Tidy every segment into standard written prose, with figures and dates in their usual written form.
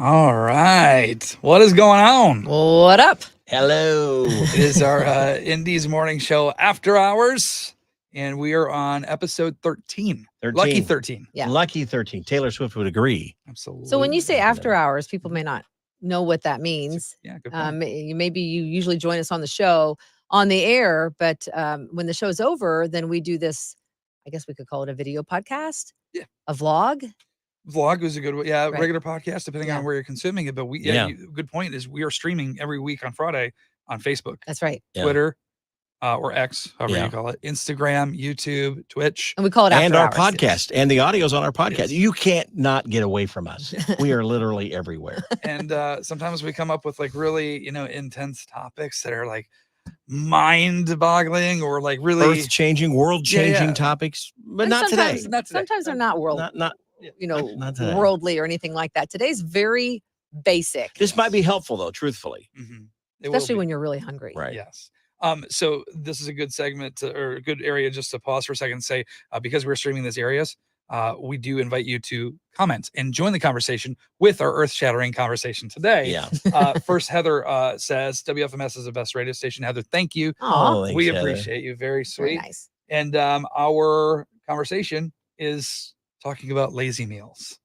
All right. What is going on? What up? Hello. It is our Indy's morning show after hours, and we are on episode 13. 13. Lucky 13. Yeah. Lucky 13. Taylor Swift would agree. Absolutely. So when you say after hours, people may not know what that means. Yeah, good point. Maybe you usually join us on the show on the air, but when the show's over, then we do this, I guess we could call it a video podcast. Yeah. A vlog. Vlog was a good one. Yeah, Right. regular podcast, depending Yeah. on where you're consuming it. But good point is we are streaming every week on Friday on Facebook, That's right. Yeah. Twitter, or X, however Yeah. you call it, Instagram, YouTube, Twitch. And we call it after And our hours. podcast. And the audio's on our podcast. Yes. You can't not get away from us. We are literally everywhere. And sometimes we come up with like really, intense topics that are like mind-boggling or like really Earth-changing, world-changing Yeah. topics. But And not today. sometimes- Not today. Sometimes they're not Not not today. worldly or anything like that. Today's very basic, This might be helpful, though, truthfully. Mhm. It will especially be. when you're really hungry. Right. Yes. So this is a good segment or a good area just to pause for a second and say, because we're streaming these areas, we do invite you to comment and join the conversation with our earth-shattering conversation today. Yeah. First, Heather says, WFMS is the best radio station. Heather, thank you. Aw, thanks, We Heather. appreciate you. Very very sweet. nice. And our conversation is talking about lazy meals.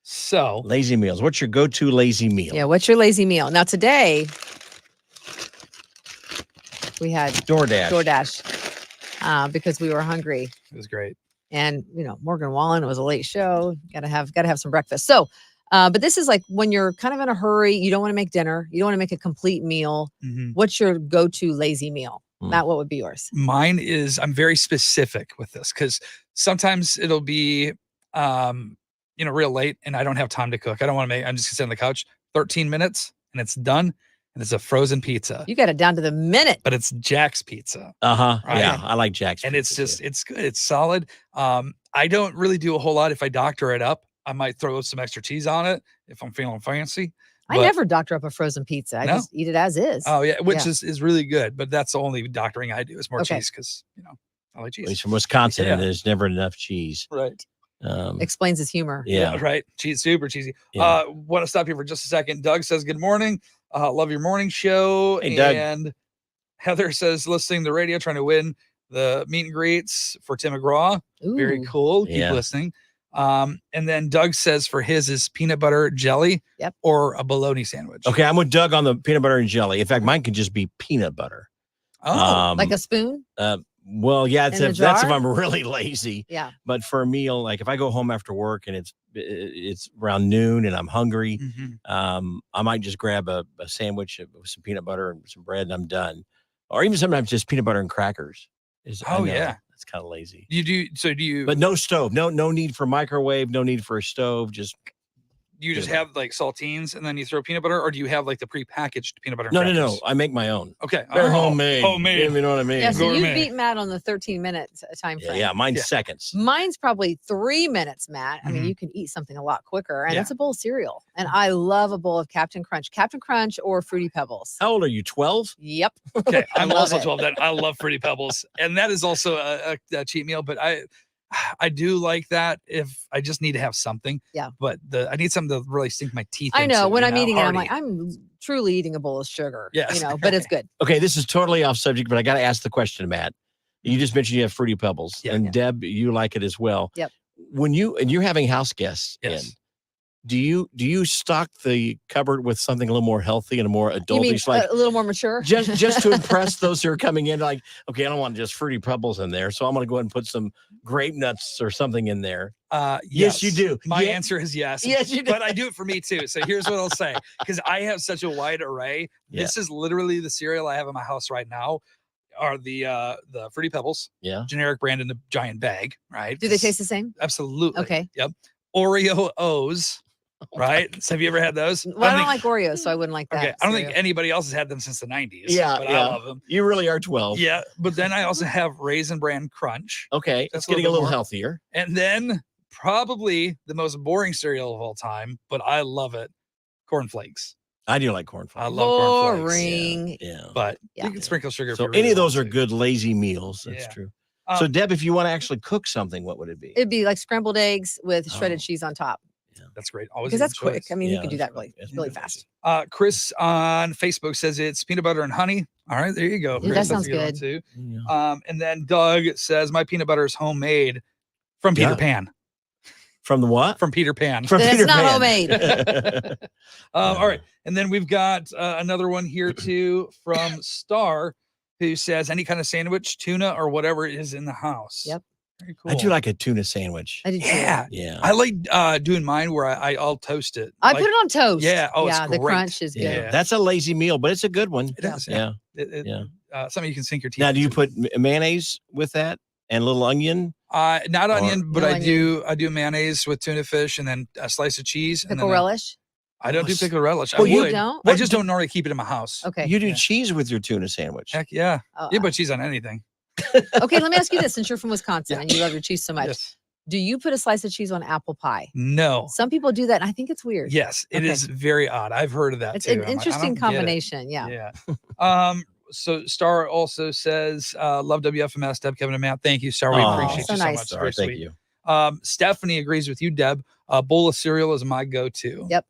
So Lazy meals. What's your go-to lazy meal? Yeah. What's your lazy meal? Now today we had DoorDash. because we were hungry. it was great. And Morgan Wallen, it was a late show. Gotta have some breakfast. So but this is like when you're kind of in a hurry, you don't want to make dinner, you don't want to make a complete meal. Mhm. What's your go-to lazy meal? Matt, what would be yours? Mine is, I'm very specific with this because sometimes it'll be real late and I don't have time to cook. I don't want to I'm just gonna sit on the couch 13 minutes and it's done, and it's a frozen pizza. You got it down to the minute. But it's Jack's Pizza. Uh-huh. Right. Yeah, I like Jack's And pizza, it's just, too. it's good. It's solid. I don't really do a whole lot. If I doctor it up, I might throw some extra cheese on it if I'm feeling fancy. I but- never doctor up a frozen pizza. I No? just eat it as is. Oh yeah, which Yeah. is really good. But that's the only doctoring I do. Is more Okay. cheese because I like He's cheese. from Wisconsin, and Yeah. there's never enough cheese. Right. Explains his humor. Yeah. Right. Cheese, super cheesy. Yeah. Want to stop here for just a second. Doug says, good morning. Love your morning show. Hey, Doug. And Heather says, listening to the radio, trying to win the meet and greets for Tim McGraw. Very Ooh. cool. Keep Yeah. listening. And then Doug says for his is peanut butter jelly Yep. or a bologna sandwich. Okay, I'm with Doug on the peanut butter and jelly. In fact, mine could just be peanut butter. Oh, Like a spoon? Well, yeah, In the that's if jar? I'm really lazy. Yeah. But for a meal, like if I go home after work and it's around noon and I'm hungry, mhm. I might just grab a sandwich with some peanut butter and some bread, and I'm done. Or even sometimes just peanut butter and crackers. I Oh, know, yeah. it's kind of lazy. You do. So do you, But no stove, no need for microwave, no need for a stove. Just you just Yeah. have like saltines and then you throw peanut butter, or do you have like the prepackaged peanut butter? and no. crackers? I make my own. Okay. They're Oh, homemade. Homemade. You know what I mean? Yeah, so you Gourmet. beat Matt on the 13-minute time Yeah, frame. yeah, mine's Yeah. seconds. Mine's probably 3 minutes, Matt. I mean, Mhm. you can eat something a lot quicker, and Yeah. it's a bowl of cereal. And I love a bowl of Captain Crunch or Fruity Pebbles. How old are you? 12? Yep. Okay, I'm Love also it. 12. Then I love Fruity Pebbles, and that is also a cheat meal. But I do like that if I just need to have something. Yeah. But I need something to really sink my teeth. I know into, when you I'm eating it, I'm hearty. like, I'm truly eating a bowl of sugar. Yes. But it's good. Okay, this is totally off subject, but I got to ask the question, Matt. You just mentioned you have Fruity Pebbles, Yeah. and Yeah. Deb, you like it as well. Yep. When you're having house guests Yes. in, do you stock the cupboard with something a little more healthy and a more You mean adultish, like a little more mature? just to impress those who are coming in? Like, okay, I don't want just Fruity Pebbles in there, so I'm going to go ahead and put some grape nuts or something in there. Yes, you do. My Yeah. answer is yes. Yes, you do. But I do it for me too. So here's what I'll say, because I have such a wide array. Yeah. This is literally the cereal I have in my house right now. Are the Fruity Pebbles, Yeah. generic brand in the giant bag, right? Do they taste the same? Absolutely. Okay. Yep. Oreo O's, right? So have you ever had those? Well, I don't like Oreos, so I wouldn't like that. Okay, I don't think cereal. anybody else has had them since the 90s. Yeah, but yeah. I love them. You really are 12. Yeah, but then I also have Raisin Bran Crunch, Okay, That's it's a little getting a bit little more. healthier. and then probably the most boring cereal of all time, but I love it, Corn Flakes. I do like corn I flakes. love corn flakes, Boring. Yeah. but Yeah. you can sprinkle sugar. if So you really any of those want are to. good lazy meals. That's Yeah. true. Um, So Deb, if you want to actually cook something, what would it be? It'd be like scrambled eggs with shredded Oh. cheese on top. That's great. Always Because a that's good quick. choice. I mean, you Yeah, can do that's that right. really That's fast. Chris on Facebook says it's peanut butter and honey. All right, there you go. Yeah, Chris. that That's sounds a good one, good. too. Yeah. And then Doug says my peanut butter is homemade from Peter Yeah. Pan. From the what? From Peter Pan. From Then it's Peter not Pan. homemade. All right. And then we've got another one here too from Star, who says any kind of sandwich, tuna, or whatever is in the house. Yep. Very cool. I do like a tuna sandwich. I do too. Yeah. Yeah. I like doing mine where I'll toast it. I Like, put it on toast. Yeah. Oh, it's yeah, the great. crunch is good. Yeah. That's a lazy meal, but it's a good one. It is. Yeah. Yeah. Something you can sink your teeth Now, do you into. put mayonnaise with that and a little onion? Not onion, but No I do mayonnaise with tuna fish and then a slice of cheese. And Pickle then relish. I don't do pickle relish. Well, I you would. don't? I just don't normally keep it in my house. Okay. You do cheese with your tuna sandwich. Heck yeah. Oh, You put cheese on anything. okay, let me ask you this: since you're from Wisconsin Yeah. and you love your cheese so much, Yes. do you put a slice of cheese on apple pie? No. Some people do that, and I think it's weird. Yes, it Okay. is very odd. I've heard of that It's too. an I'm like, I interesting don't get it. combination. Yeah. Yeah. So Star also says, love WFMS, Deb, Kevin, and Matt. Thank you, Star. We Aw, appreciate so you so nice. much. Sorry, Very thank sweet. you. Stephanie agrees with you, Deb. A bowl of cereal is my go-to. Yep.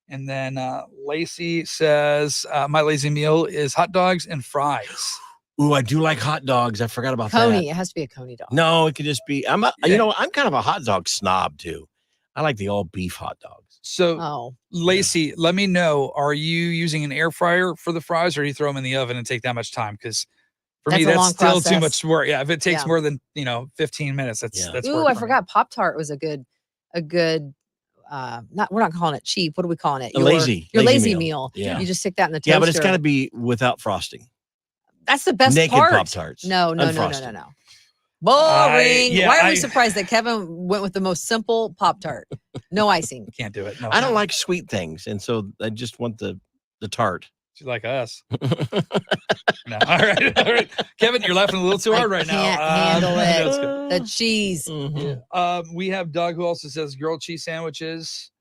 And then Lacey says, my lazy meal is hot dogs and fries. Ooh, I do like hot dogs. I forgot about Coney. that. It has to be a Coney dog. No, it could just be. I'm Yeah. kind of a hot dog snob too. I like the all beef hot dogs. So Oh. Lacey, let me know, are you using an air fryer for the fries or do you throw them in the oven and take that much time? Because for me, That's a that's long still too process. much work. Yeah. If it takes Yeah. more than, 15 minutes, that's Ooh, work I for me. forgot. Pop-Tart was a good we're not calling it cheap. What are we calling it? A lazy lazy meal. meal. Yeah. You just stick that in the toaster. Yeah, but it's got to be without frosting. That's the best Naked part. Pop-Tarts. No. Unfrosted. Boring. yeah, Why are we surprised that Kevin went with the most simple Pop-Tart? No icing. Can't do it. No. I don't like sweet things, and so I just want the tart. She's like us. No. All right. Kevin, you're laughing a little too hard right now. Can't handle That's it. good. The cheese. Mhm. We have Doug who also says grilled cheese sandwiches.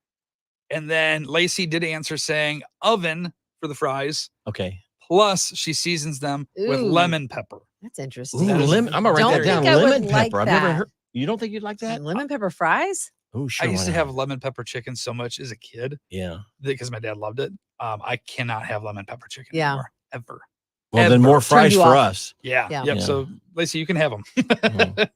And then Lacey did answer saying oven for the fries. Okay. Plus, she seasons them with Ooh. lemon pepper. That's Ooh, interesting. That is I'm gonna write Don't that down. think I would Lemon like pepper. I've never that. heard. You don't think you'd like that? Lemon pepper fries? Oh, sure. I used why to not? have lemon pepper chicken so much as a kid Yeah. because my dad loved it. I cannot have lemon pepper chicken Yeah. anymore, ever. Well, then Ever. more fries you for off. us. Yeah. Yeah. Yep. Yeah. So, Lacey, you can have them. Mhm.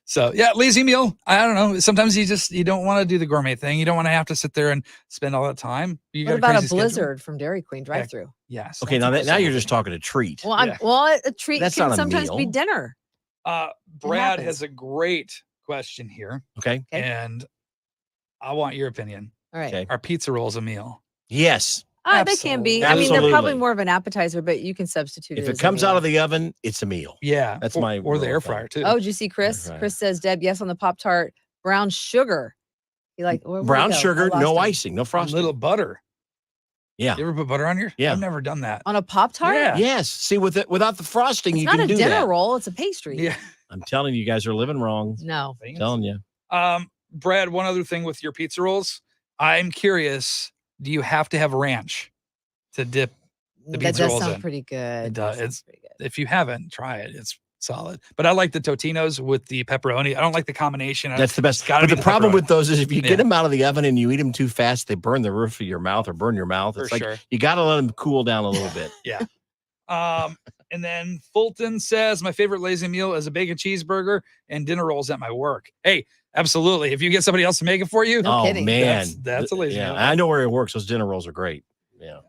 So, yeah, lazy meal. I don't know. Sometimes you don't want to do the gourmet thing. You don't want to have to sit there and spend all that time. You What got about a crazy schedule. Blizzard from Dairy Queen drive-through? Yes. Okay, now you're just talking a treat. Well, Yeah. a treat That's can not a sometimes be meal. dinner. Brad happens. has a great question here, Okay. Okay. and I want your opinion. All right. Okay. Are pizza rolls a meal? Yes. They can be. I mean, they're Absolutely. probably more of an appetizer, but you can substitute If it it as a comes out meal. of the oven, it's a meal. Yeah. That's or, my or the rule air of thumb. fryer too. Oh, did you see Chris? Right. Chris says, Deb, yes on the Pop-Tart. Brown sugar. You like where'd he Brown go? I sugar, lost no him. icing, no A frosting. little butter. Yeah. You ever put butter on your? Yeah. I've never done that. On a Pop-Tart? Yeah. Yes. See, without the frosting, It's you not can a do dinner that. roll. It's a pastry. Yeah. I'm telling you, guys are living wrong. No. I'm telling you. Brad, one other thing with your pizza rolls. I'm curious. Do you have to have ranch to dip the That pizza does rolls sound in? pretty good. It does. That sounds It's- pretty good. If you haven't, try it. It's solid. But I like the Totinos with the pepperoni. I don't like the combination. That's the best. gotta But be the the problem pepperoni. with those is if you Yeah. get them out of the oven and you eat them too fast, they burn the roof of your mouth or burn your mouth. For It's like sure. you got to let them cool down a little bit. Yeah. And then Fulton says my favorite lazy meal is a bacon cheeseburger and dinner rolls at my work. Hey, absolutely. If you get somebody else to make it for you, No oh kidding. man, That's a lazy yeah. meal. I know where it works. Those dinner rolls are great. Yeah.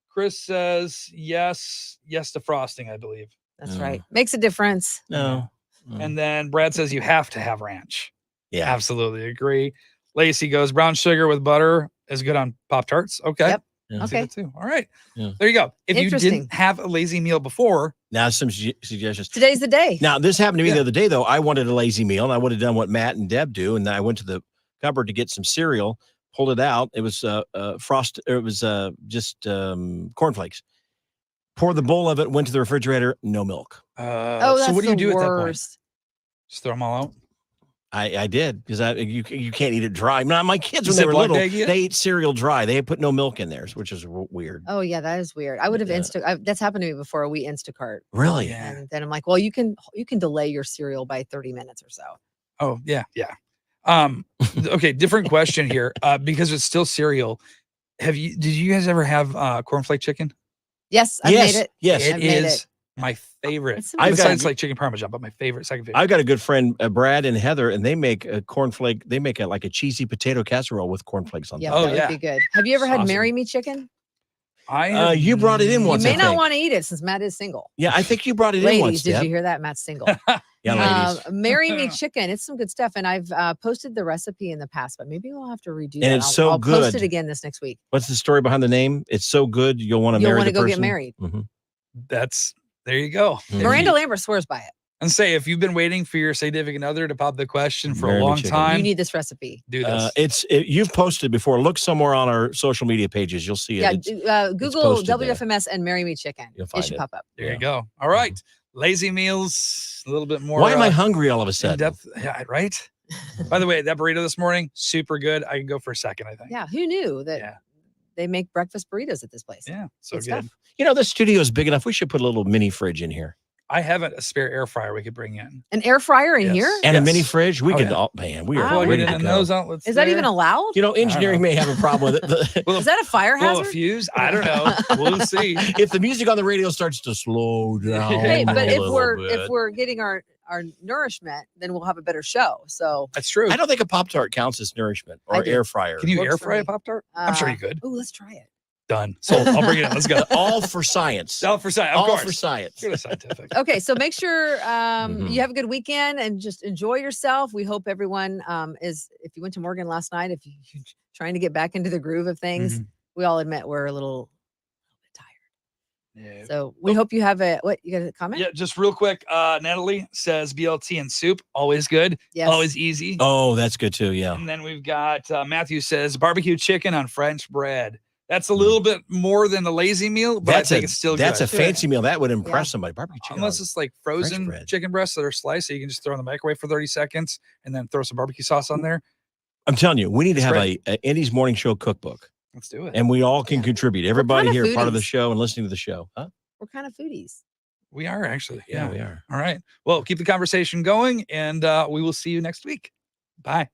Chris says yes to frosting, I believe. That's Mm. right. Makes a difference. No. Mm. And then Brad says you have to have ranch. Yeah. Absolutely agree. Lacey goes brown sugar with butter is good on Pop-Tarts. Okay. Yep. Yeah. I'll see Okay. that too. All right. Yeah. There you go. If you Interesting. didn't have a lazy meal before, Now some suggestions. Today's the day. Now this happened to me Yeah. the other day though. I wanted a lazy meal and I would have done what Matt and Deb do, and then I went to the cupboard to get some cereal, pulled it out. It was frost. It was just cornflakes. Poured the bowl of it. Went to the refrigerator. No milk. Oh, that's so what do you the do at that point? worst. Just throw them all out? I did because you can't eat it dry. Now, my kids when they were Ziploc little, bag it? they ate cereal dry. They put no milk in theirs, which is weird. Oh yeah, that is weird. I would have Yeah. that's happened to me before. We Instacart. Really? Yeah. And then I'm like, well, you can delay your cereal by 30 minutes or so. Oh, yeah. Yeah. Okay, different question here. Because it's still cereal. Did you guys ever have cornflake chicken? Yes, I've made it. Yes. I've made is it. my favorite. It's so good. Besides like chicken parmesan, but my second favorite. I've got a good friend, Brad and Heather, and they make a cornflake. They make like a cheesy potato casserole with cornflakes on Yeah, top. Oh, that would yeah. be good. Have you ever had Awesome. Marry Me chicken? You brought it in You once. may I not think. want to eat it since Matt is single. Yeah, I think you brought it in once. Ladies, did Deb. you hear that? Matt's single. Yeah, ladies. Marry Me chicken. It's some good stuff, and I've posted the recipe in the past, but maybe we'll have to redo And that. it's so I'll post good. it again this next week. What's the story behind the name? It's so good you'll want to You'll marry want the to go person. get married. Mhm. There you go. Mhm. Miranda Lambert swears by it. And say if you've been waiting for your significant other to pop the question for Marry a me long chicken. time, You need this recipe. do this. You've posted before. Look somewhere on our social media pages. You'll see it. Yeah, It's Google posted there. WFMS and Marry Me chicken. You'll It find should it. pop up. There Yeah. you go. All right. Lazy meals, a little bit more. Why am I hungry all of a in sudden? depth? Yeah, right. By the way, that burrito this morning, super good. I can go for a second, I think. Yeah, who knew that Yeah. they make breakfast burritos at this place? Yeah. So Good good. stuff. You know, this studio is big enough. We should put a little mini fridge in here I have a spare air fryer we could bring in. An air fryer in Yes. here? and a Yes. mini fridge. We Oh, could. yeah. Oh, man, we are Wow. Plug ready it to in go. those outlets. Is that there. even allowed? You know, engineering may have a problem with it. Will Is that a fire will a hazard? fuse? I don't know. We'll see. If the music on the radio starts to slow down, Hey, but a if little we're bit. getting our nourishment, then we'll have a better show. So That's true. I don't think a Pop Tart counts as nourishment I or do. air fryer. Can you Works air for fry me. a Pop Tart? I'm sure you could. Oh, let's try it. Done. Sold. I'll bring it in. Let's go. All for science. All for science. Of All course. for science. Good scientific. Okay, so make sure Mhm. you have a good weekend and just enjoy yourself. We hope everyone is. If you went to Morgan last night, if you're trying to get back into the groove of things, we all admit we're a little bit tired. Yeah. So we hope you have a what? You got a comment? Yeah, just real quick. Natalie says BLT and soup, always good, Yes. always easy. Oh, that's good too. Yeah. And then we've got Matthew says barbecue chicken on French bread. That's a little bit more than a lazy meal, but I think it's still that's good. a fancy meal. That would impress Yeah. somebody. Barbecue chicken. Unless it's like frozen bread. chicken breasts that are sliced, so you can just throw in the microwave for 30 seconds and then throw some barbecue sauce on there. I'm telling you, we need to It's have great. a Indy's Morning Show cookbook, Let's do it. and we all can contribute. Everybody kind of here, part of the foodies? show and listening to the show. Huh? We're kind of foodies. We are actually. Yeah, we are. All right. Well, keep the conversation going, and we will see you next week. Bye.